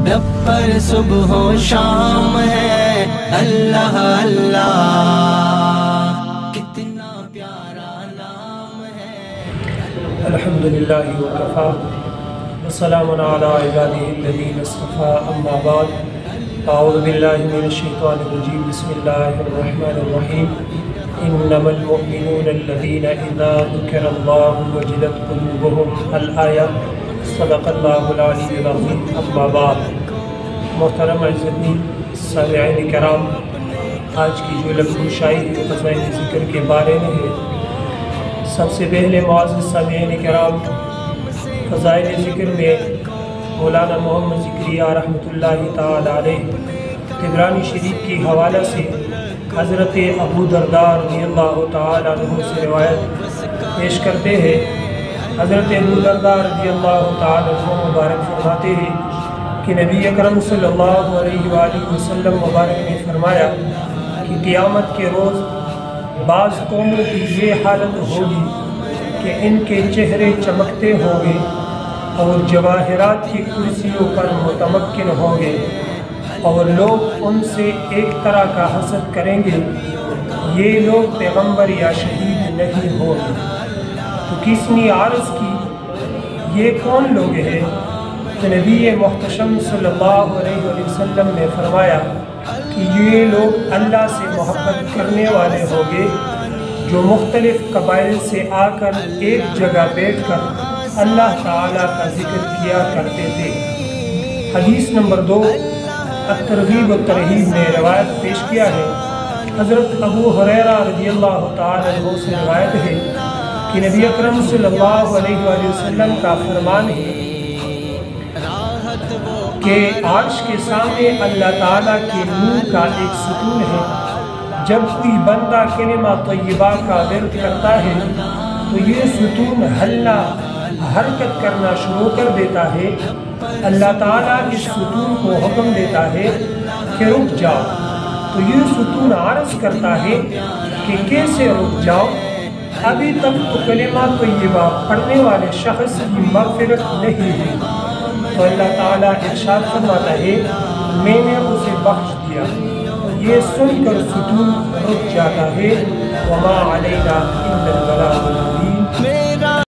رب پر صبح و شام ہے اللہ اللہ، کتنا پیارا نام ہے۔ الحمدللہ وکفا وسلام علی عبادہ الذین اصطفیٰ، اما بعد، اعوذ باللہ من الشیطان الرجیم، بسم اللہ الرحمن الرحیم۔ انما المؤمنون الذین اذا ذکر اللہ وجلت قلوبہم، الآیہ۔ صدق اللہ العلی العظیم، اما بعد۔ محترم عزتمند سامعین کرام، آج کی جو لفظ شاعری فضائل ذکر کے بارے میں ہے، سب سے پہلے معزز سامعین کرام، فضائل ذکر میں مولانا محمد ذکریہ رحمۃ اللہ تعالی علیہ طبرانی شریف کی حوالہ سے حضرت ابو درداء رضی اللہ تعالی عنہ سے روایت پیش کرتے ہیں۔ حضرت ابو درداء رضی اللہ تعالی عنہ مبارک فرماتے ہیں کہ نبی اکرم صلی اللہ علیہ وآلہ وسلم مبارک نے فرمایا کہ قیامت کے روز بعض قوموں کی یہ حالت ہوگی کہ ان کے چہرے چمکتے ہوں گے اور جواہرات کی کرسیوں پر متمکن ہوں گے، اور لوگ ان سے ایک طرح کا حسد کریں گے، یہ لوگ پیغمبر یا شہید نہیں ہوں گے۔ تو کسنی عرض کی یہ کون لوگ ہیں؟ تو نبی محتشم صلی اللہ علیہ وسلم نے فرمایا کہ یہ لوگ اللہ سے محبت کرنے والے ہوں گے، جو مختلف قبائل سے آ کر ایک جگہ بیٹھ کر اللہ تعالیٰ کا ذکر کیا کرتے تھے۔ حدیث نمبر 2 الترغیب والترہیب میں روایت پیش کیا ہے۔ حضرت ابو ہریرہ رضی اللہ تعالی عنہ سے روایت ہے کہ نبی اکرم صلی اللہ علیہ وآلہ وسلم کا فرمان ہے کہ عرش کے سامنے اللہ تعالیٰ کے نور کا ایک ستون ہے، جب کوئی بندہ کلمہ طیبہ کا ورد کرتا ہے تو یہ ستون حرکت کرنا شروع کر دیتا ہے۔ اللہ تعالیٰ اس ستون کو حکم دیتا ہے کہ رک جاؤ، تو یہ ستون عرض کرتا ہے کہ کیسے رک جاؤ، ابھی تک تو کلمہ طیبہ پڑھنے والے شخص کی مغفرت نہیں ہے۔ تو اللہ تعالیٰ ارشاد فرماتا ہے میں نے اسے بخش دیا۔ یہ سن کر ستون رک جاتا ہے، وما علینا الا البلاغ۔